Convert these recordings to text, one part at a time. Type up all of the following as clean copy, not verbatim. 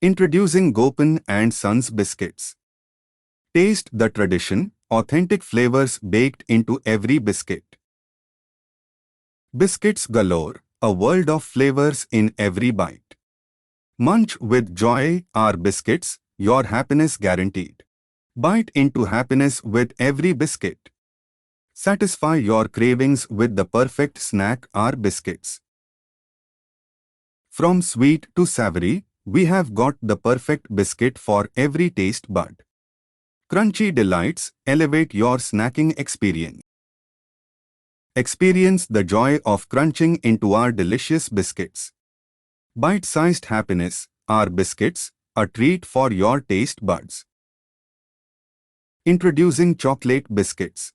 Introducing Gopane and Sons Biscuits. Taste the tradition, authentic flavors baked into every biscuit. Biscuits galore, a world of flavors in every bite. Munch with joy, our biscuits, your happiness guaranteed. Bite into happiness with every biscuit. Satisfy your cravings with the perfect snack, our biscuits. From sweet to savory, we have got the perfect biscuit for every taste bud. Crunchy delights elevate your snacking experience. Experience the joy of crunching into our delicious biscuits. Bite-sized happiness, our biscuits, a treat for your taste buds. Introducing chocolate biscuits.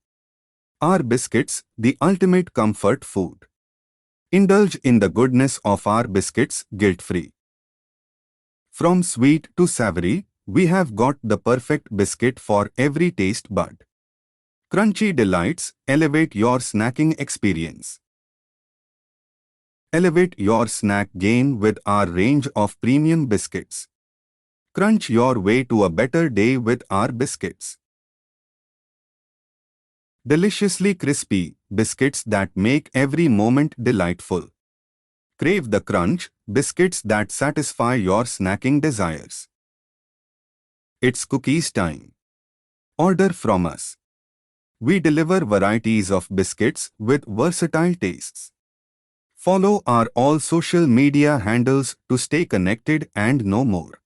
Our biscuits, the ultimate comfort food. Indulge in the goodness of our biscuits guilt-free. From sweet to savory, we have got the perfect biscuit for every taste bud. Crunchy delights elevate your snacking experience. Elevate your snack game with our range of premium biscuits. Crunch your way to a better day with our biscuits. Deliciously crispy biscuits that make every moment delightful. Crave the crunch, biscuits that satisfy your snacking desires. It's cookies time. Order from us. We deliver varieties of biscuits with versatile tastes. Follow our all social media handles to stay connected and know more.